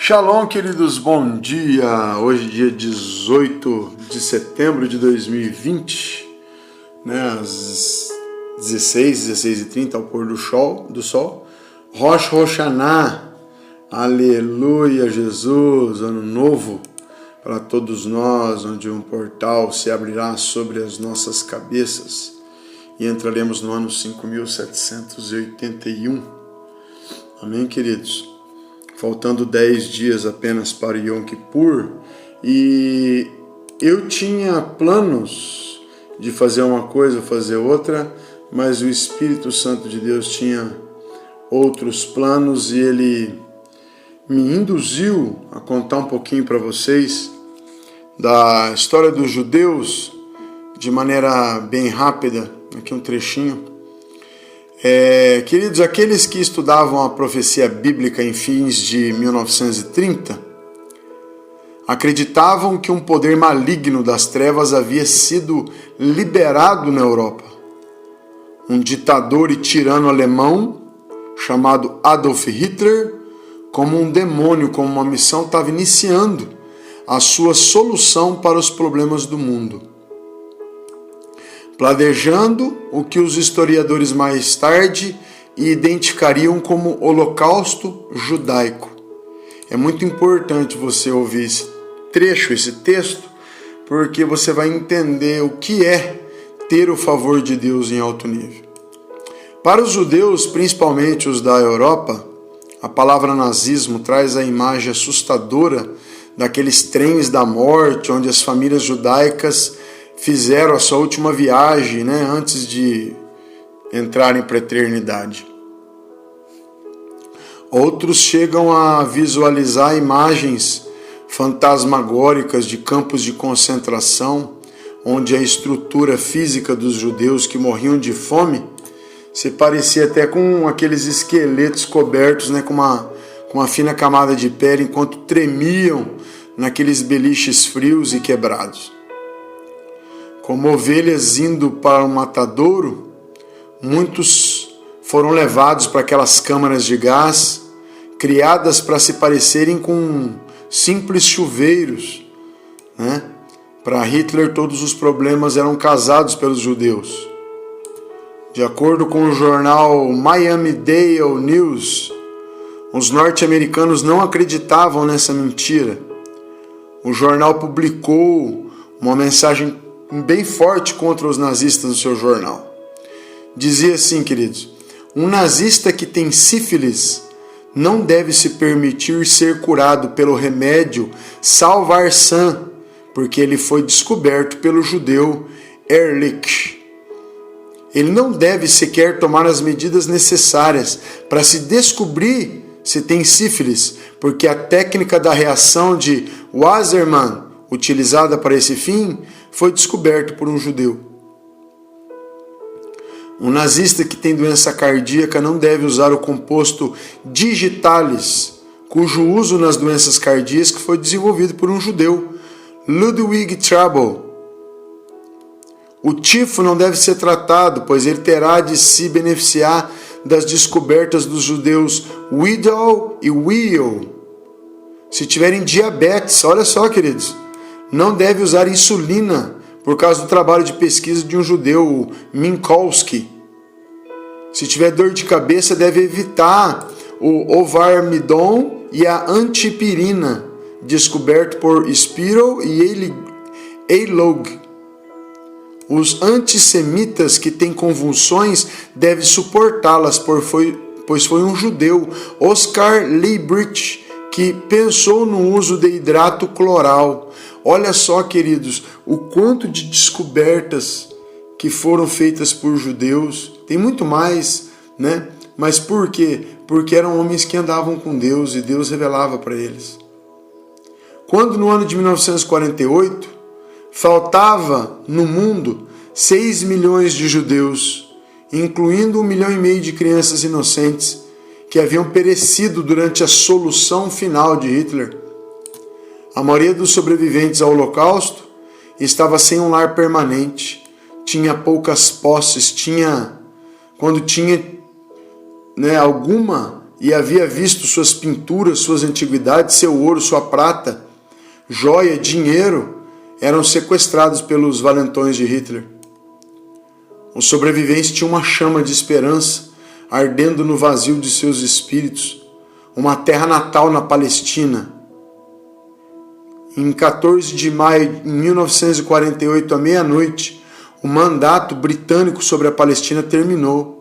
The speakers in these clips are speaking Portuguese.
Shalom, queridos, bom dia! Hoje, dia 18 de setembro de 2020, às 16h30, ao pôr do sol. Rosh Hashanah, aleluia, Jesus, ano novo para todos nós, onde um portal se abrirá sobre as nossas cabeças e entraremos no ano 5781. Amém, queridos? Faltando 10 dias apenas para Yom Kippur, e eu tinha planos de fazer uma coisa, fazer outra, mas o Espírito Santo de Deus tinha outros planos e ele me induziu a contar um pouquinho para vocês da história dos judeus de maneira bem rápida, aqui um trechinho. Queridos, aqueles que estudavam a profecia bíblica em fins de 1930 acreditavam que um poder maligno das trevas havia sido liberado na Europa. Um ditador e tirano alemão chamado Adolf Hitler, como um demônio, como uma missão, estava iniciando a sua solução para os problemas do mundo, planejando o que os historiadores mais tarde identificariam como Holocausto Judaico. É muito importante você ouvir esse trecho, esse texto, porque você vai entender o que é ter o favor de Deus em alto nível. Para os judeus, principalmente os da Europa, a palavra nazismo traz a imagem assustadora daqueles trens da morte, onde as famílias judaicas fizeram a sua última viagem, antes de entrarem para a eternidade. Outros chegam a visualizar imagens fantasmagóricas de campos de concentração, onde a estrutura física dos judeus que morriam de fome se parecia até com aqueles esqueletos cobertos, com uma fina camada de pele, enquanto tremiam naqueles beliches frios e quebrados. Como ovelhas indo para um matadouro, muitos foram levados para aquelas câmaras de gás, criadas para se parecerem com simples chuveiros. Para Hitler, todos os problemas eram causados pelos judeus. De acordo com o jornal Miami-Dade News, os norte-americanos não acreditavam nessa mentira. O jornal publicou uma mensagem bem forte contra os nazistas no seu jornal. Dizia assim, queridos: um nazista que tem sífilis não deve se permitir ser curado pelo remédio Salvarsan, porque ele foi descoberto pelo judeu Ehrlich. Ele não deve sequer tomar as medidas necessárias para se descobrir se tem sífilis, porque a técnica da reação de Wassermann, utilizada para esse fim, foi descoberto por um judeu. Um nazista que tem doença cardíaca não deve usar o composto digitalis, cujo uso nas doenças cardíacas foi desenvolvido por um judeu, Ludwig Traubel. O tifo não deve ser tratado, pois ele terá de se beneficiar das descobertas dos judeus Widal e Weil. Se tiverem diabetes, olha só, queridos, não deve usar insulina por causa do trabalho de pesquisa de um judeu, Minkowski. Se tiver dor de cabeça, deve evitar o Ovarmidon e a antipirina, descoberto por Spiro e Eilog. Os antissemitas que têm convulsões devem suportá-las, pois foi um judeu, Oscar Liebrich, que pensou no uso de hidrato cloral. Olha só, queridos, o quanto de descobertas que foram feitas por judeus. Tem muito mais, Mas por quê? Porque eram homens que andavam com Deus e Deus revelava para eles. Quando no ano de 1948, faltava no mundo 6 milhões de judeus, incluindo 1,5 milhão de crianças inocentes que haviam perecido durante a solução final de Hitler. A maioria dos sobreviventes ao Holocausto estava sem um lar permanente, tinha poucas posses, quando tinha alguma e havia visto suas pinturas, suas antiguidades, seu ouro, sua prata, joia, dinheiro, eram sequestrados pelos valentões de Hitler. Os sobreviventes tinham uma chama de esperança ardendo no vazio de seus espíritos, uma terra natal na Palestina. Em 14 de maio de 1948, à meia-noite, o mandato britânico sobre a Palestina terminou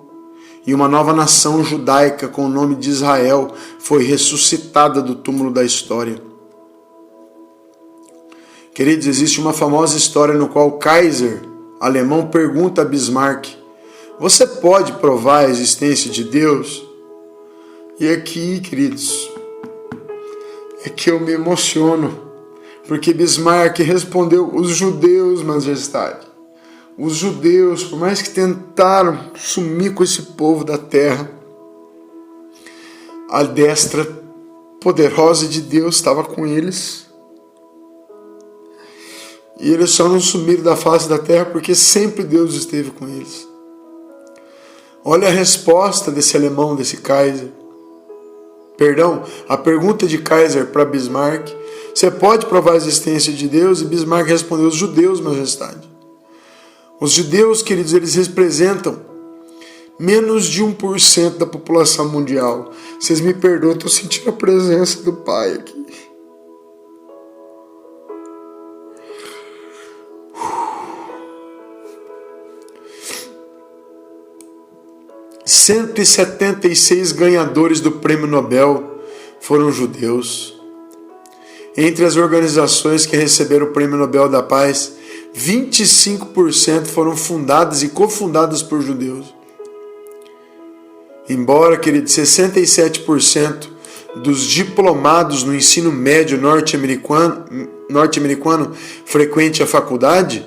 e uma nova nação judaica com o nome de Israel foi ressuscitada do túmulo da história. Queridos, existe uma famosa história no qual o Kaiser alemão pergunta a Bismarck: você pode provar a existência de Deus? E aqui, queridos, é que eu me emociono, porque Bismarck respondeu: os judeus, majestade. Os judeus, por mais que tentaram sumir com esse povo da terra, a destra poderosa de Deus estava com eles. E eles só não sumiram da face da terra porque sempre Deus esteve com eles. Olha a resposta desse alemão, desse Kaiser. Perdão, a pergunta de Kaiser para Bismarck: você pode provar a existência de Deus? E Bismarck respondeu: os judeus, majestade. Os judeus, queridos, eles representam menos de 1% da população mundial. Vocês me perdoam, estou sentindo a presença do Pai aqui. – 176 ganhadores do Prêmio Nobel foram judeus. Entre as organizações que receberam o Prêmio Nobel da Paz, 25% foram fundadas e cofundadas por judeus. Embora, querido, 67% dos diplomados no ensino médio norte-americano frequente a faculdade,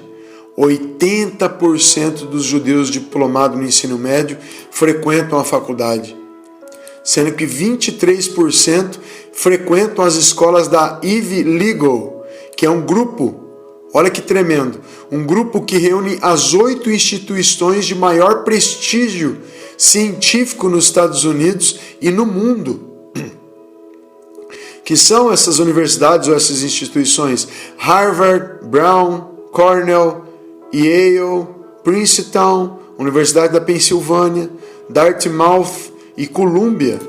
80% dos judeus diplomados no ensino médio frequentam a faculdade, sendo que 23% frequentam as escolas da Ivy League, que é um grupo, olha que tremendo, um grupo que reúne as 8 instituições de maior prestígio científico nos Estados Unidos e no mundo. Que são essas universidades ou essas instituições? Harvard, Brown, Cornell, Yale, Princeton, Universidade da Pensilvânia, Dartmouth e Columbia.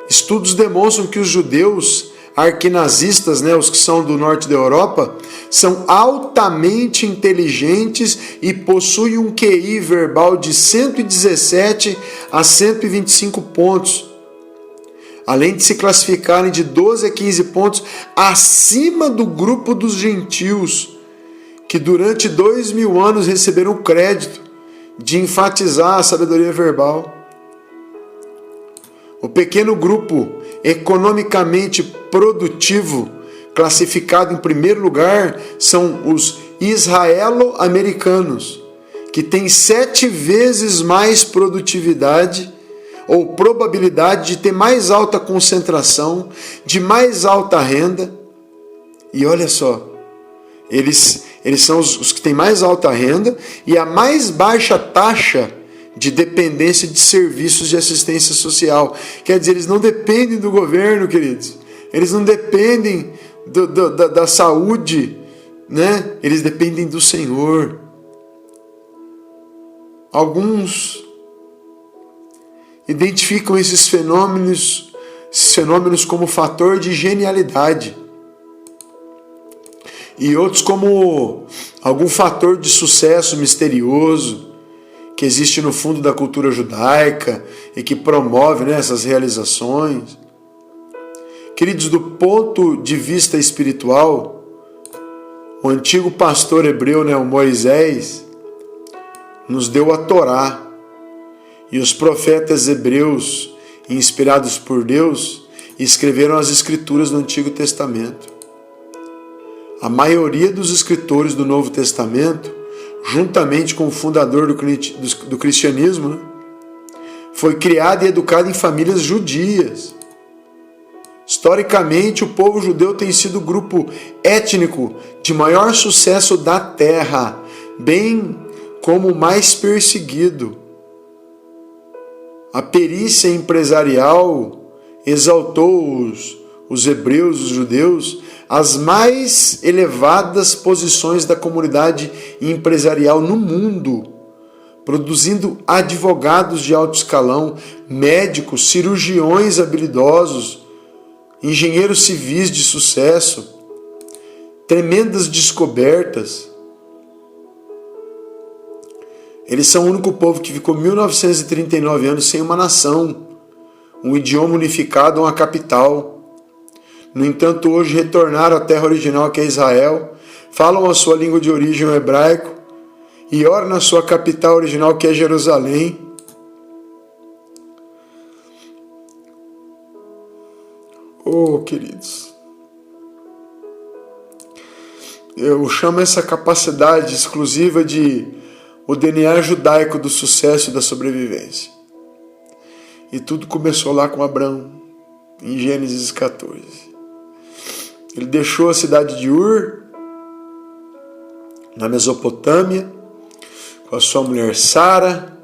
Estudos demonstram que os judeus arquinazistas, os que são do norte da Europa, são altamente inteligentes e possuem um QI verbal de 117 a 125 pontos, além de se classificarem de 12 a 15 pontos acima do grupo dos gentios, que durante 2000 anos receberam o crédito de enfatizar a sabedoria verbal. O pequeno grupo economicamente produtivo, classificado em primeiro lugar, são os israelo-americanos, que têm 7 vezes mais produtividade ou probabilidade de ter mais alta concentração, de mais alta renda. E olha só, eles são os que têm mais alta renda e a mais baixa taxa de dependência de serviços de assistência social. Quer dizer, eles não dependem do governo, queridos. Eles não dependem da saúde, Eles dependem do Senhor. Alguns identificam esses fenômenos como fator de genialidade. E outros como algum fator de sucesso misterioso que existe no fundo da cultura judaica e que promove essas realizações. Queridos, do ponto de vista espiritual, o antigo pastor hebreu, o Moisés, nos deu a Torá, e os profetas hebreus, inspirados por Deus, escreveram as escrituras do Antigo Testamento. A maioria dos escritores do Novo Testamento, juntamente com o fundador do cristianismo, foi criado e educado em famílias judias. Historicamente, o povo judeu tem sido o grupo étnico de maior sucesso da terra, bem como o mais perseguido. a perícia empresarial exaltou os hebreus, os judeus, às mais elevadas posições da comunidade empresarial no mundo, produzindo advogados de alto escalão, médicos, cirurgiões habilidosos, engenheiros civis de sucesso, tremendas descobertas. Eles são o único povo que ficou 1939 anos sem uma nação, um idioma unificado, uma capital. No entanto, hoje retornaram à terra original, que é Israel, falam a sua língua de origem, o hebraico, e oram na sua capital original, que é Jerusalém. Oh, queridos, eu chamo essa capacidade exclusiva de o DNA judaico do sucesso e da sobrevivência. E tudo começou lá com Abraão, em Gênesis 14. Ele deixou a cidade de Ur, na Mesopotâmia, com a sua mulher Sara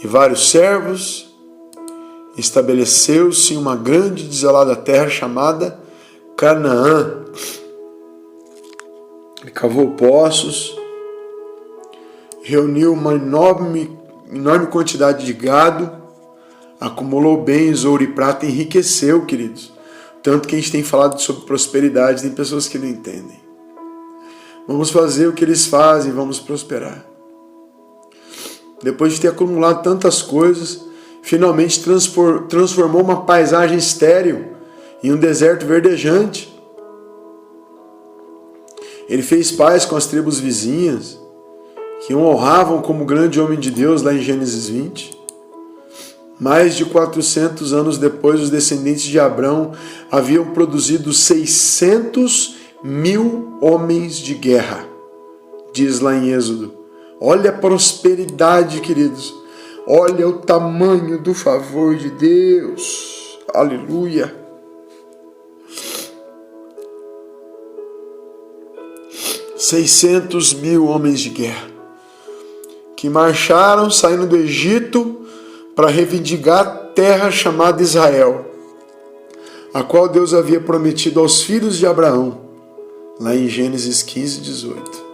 e vários servos, estabeleceu-se em uma grande e desolada terra chamada Canaã. Ele cavou poços, reuniu uma enorme quantidade de gado, acumulou bens, ouro e prata, enriqueceu, queridos. Tanto que a gente tem falado sobre prosperidade, tem pessoas que não entendem. Vamos fazer o que eles fazem, vamos prosperar. Depois de ter acumulado tantas coisas, finalmente transformou uma paisagem estéril em um deserto verdejante. Ele fez paz com as tribos vizinhas, que o honravam como grande homem de Deus, lá em Gênesis 20. Mais de 400 anos depois, os descendentes de Abrão haviam produzido 600.000 homens de guerra, diz lá em Êxodo. Olha a prosperidade, queridos. Olha o tamanho do favor de Deus. Aleluia. $600.000 homens de guerra que marcharam saindo do Egito para reivindicar a terra chamada Israel, a qual Deus havia prometido aos filhos de Abraão, lá em Gênesis 15, 18.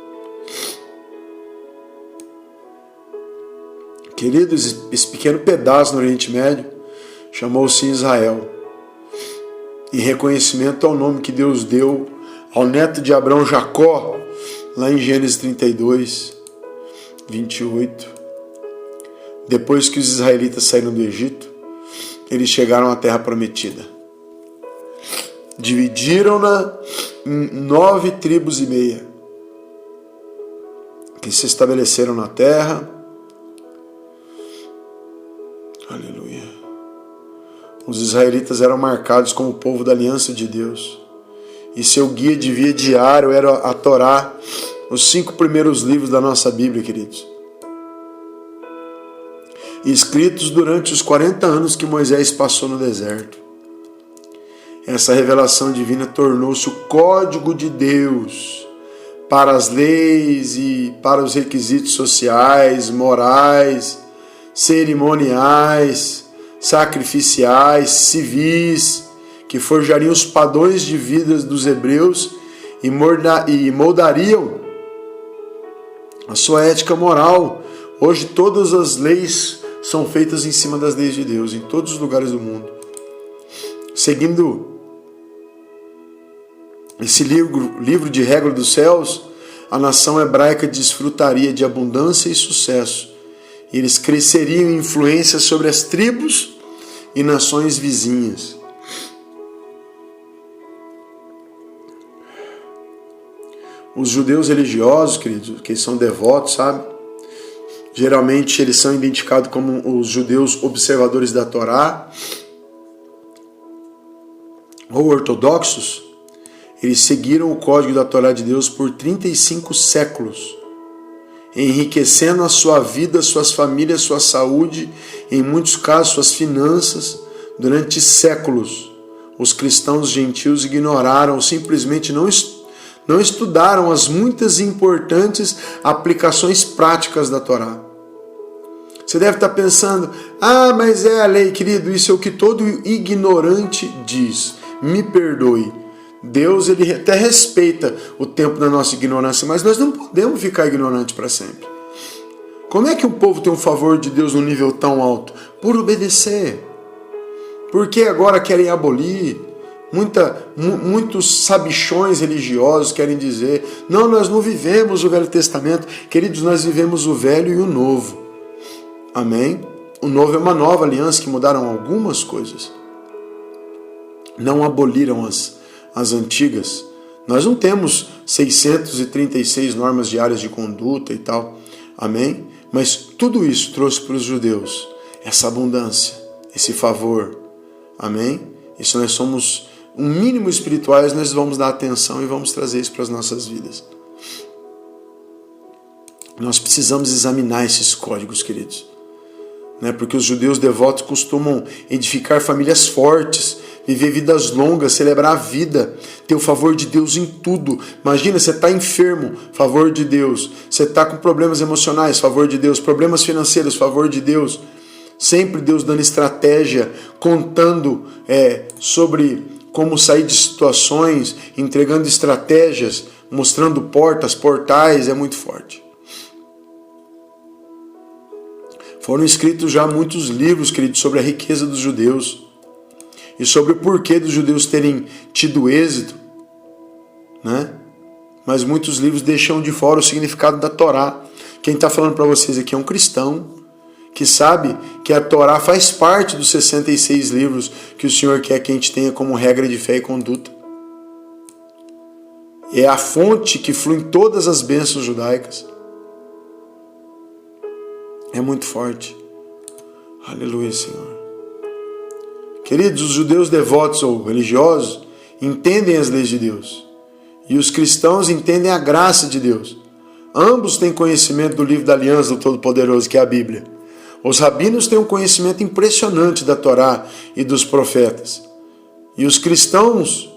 Queridos, esse pequeno pedaço no Oriente Médio chamou-se Israel, em reconhecimento ao nome que Deus deu ao neto de Abraão, Jacó, lá em Gênesis 32, 28. Depois que os israelitas saíram do Egito, eles chegaram à terra prometida. Dividiram-na em 9 tribos e meia, que se estabeleceram na terra. Aleluia. Os israelitas eram marcados como o povo da aliança de Deus, e seu guia de via diário era a Torá, os 5 primeiros livros da nossa Bíblia, queridos, escritos durante os 40 anos que Moisés passou no deserto. Essa revelação divina tornou-se o código de Deus para as leis e para os requisitos sociais, morais, cerimoniais, sacrificiais, civis, que forjariam os padrões de vida dos hebreus e moldariam a sua ética moral. Hoje todas as leis são feitas em cima das leis de Deus, em todos os lugares do mundo. Seguindo esse livro de regra dos céus, a nação hebraica desfrutaria de abundância e sucesso. E eles cresceriam em influência sobre as tribos e nações vizinhas. Os judeus religiosos, queridos, que são devotos, sabe? Geralmente eles são identificados como os judeus observadores da Torá ou ortodoxos. Eles seguiram o código da Torá de Deus por 35 séculos, enriquecendo a sua vida, suas famílias, sua saúde, em muitos casos suas finanças. Durante séculos, os cristãos gentios ignoraram, simplesmente não estudaram as muitas e importantes aplicações práticas da Torá. Você deve estar pensando, mas é a lei, querido, isso é o que todo ignorante diz. Me perdoe. Deus, ele até respeita o tempo da nossa ignorância, mas nós não podemos ficar ignorantes para sempre. Como é que um povo tem um favor de Deus num nível tão alto? Por obedecer. Porque agora querem abolir. Muitos sabichões religiosos querem dizer, não, nós não vivemos o Velho Testamento. Queridos, nós vivemos o Velho e o Novo. Amém? O Novo é uma nova aliança que mudaram algumas coisas. Não aboliram as antigas. Nós não temos 636 normas diárias de conduta e tal. Amém? Mas tudo isso trouxe para os judeus essa abundância, esse favor. Amém? E se nós somos um mínimo espirituais, nós vamos dar atenção e vamos trazer isso para as nossas vidas. Nós precisamos examinar esses códigos, queridos. Porque os judeus devotos costumam edificar famílias fortes, viver vidas longas, celebrar a vida, ter o favor de Deus em tudo. Imagina, você está enfermo, favor de Deus. Você está com problemas emocionais, favor de Deus. Problemas financeiros, favor de Deus. Sempre Deus dando estratégia, contando sobre como sair de situações, entregando estratégias, mostrando portais, é muito forte. Foram escritos já muitos livros, queridos, sobre a riqueza dos judeus e sobre o porquê dos judeus terem tido êxito, Mas muitos livros deixam de fora o significado da Torá. Quem está falando para vocês aqui é um cristão que sabe que a Torá faz parte dos 66 livros que o Senhor quer que a gente tenha como regra de fé e conduta. É a fonte que flui em todas as bênçãos judaicas. É muito forte. Aleluia, Senhor. Queridos, os judeus devotos ou religiosos entendem as leis de Deus. E os cristãos entendem a graça de Deus. Ambos têm conhecimento do livro da aliança do Todo-Poderoso, que é a Bíblia. Os rabinos têm um conhecimento impressionante da Torá e dos profetas. E os cristãos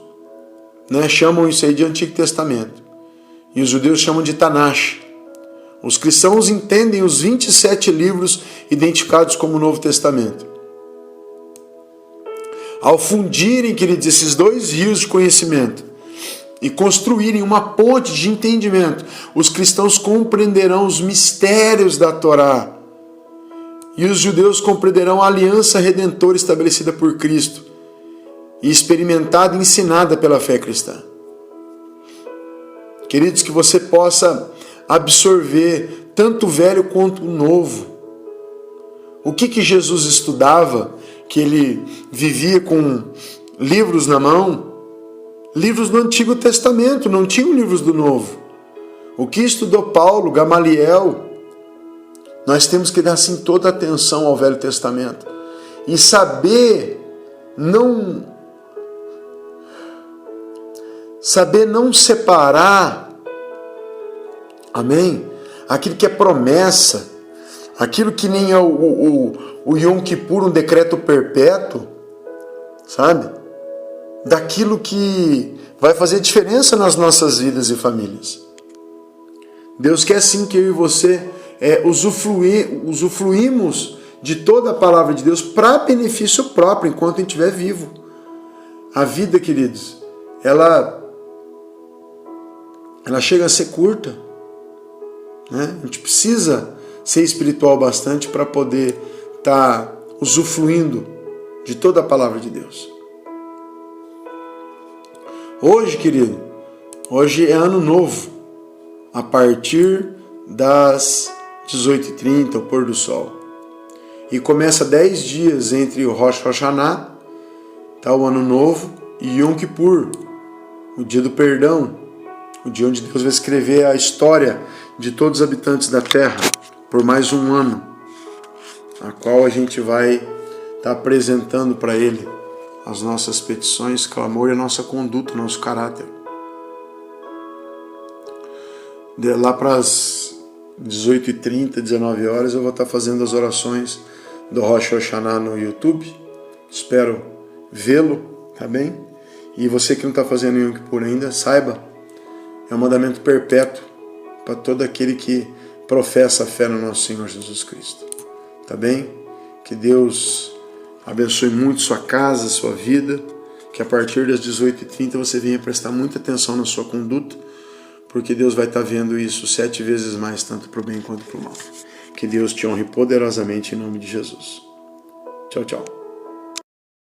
chamam isso aí de Antigo Testamento. E os judeus chamam de Tanakh. Os cristãos entendem os 27 livros identificados como Novo Testamento. Ao fundirem, queridos, esses dois rios de conhecimento e construírem uma ponte de entendimento, os cristãos compreenderão os mistérios da Torá. E os judeus compreenderão a aliança redentora estabelecida por Cristo e experimentada e ensinada pela fé cristã. Queridos, que você possa absorver tanto o velho quanto o novo. O que Jesus estudava, que ele vivia com livros na mão? Livros do Antigo Testamento, não tinham livros do Novo. O que estudou Paulo, Gamaliel? Nós temos que dar assim toda a atenção ao Velho Testamento e saber não separar, amém? Aquilo que é promessa, aquilo que nem é o Yom Kippur, um decreto perpétuo, sabe? Daquilo que vai fazer diferença nas nossas vidas e famílias. Deus quer sim que eu e você usufruímos de toda a palavra de Deus para benefício próprio enquanto a gente estiver vivo. A vida, queridos, ela chega a ser curta, A gente precisa ser espiritual bastante para poder estar usufruindo de toda a palavra de Deus. Hoje, querido, hoje é ano novo, a partir das 18h30, o pôr do sol. E começa 10 dias entre o Rosh Hashanah, o ano novo, e Yom Kippur, o dia do perdão, o dia onde Deus vai escrever a história de todos os habitantes da terra, por mais um ano, a qual a gente vai estar apresentando para Ele as nossas petições, clamor e a nossa conduta, o nosso caráter. Lá para as 18h30, 19h, eu vou estar fazendo as orações do Rosh Hashanah no YouTube. Espero vê-lo, tá bem? E você que não está fazendo Yom Kippur ainda, saiba, é um mandamento perpétuo para todo aquele que professa a fé no nosso Senhor Jesus Cristo. tá bem? Que Deus abençoe muito sua casa, sua vida, que a partir das 18h30 você venha prestar muita atenção na sua conduta, porque Deus vai estar vendo isso 7 vezes mais, tanto para o bem quanto para o mal. Que Deus te honre poderosamente em nome de Jesus. Tchau, tchau.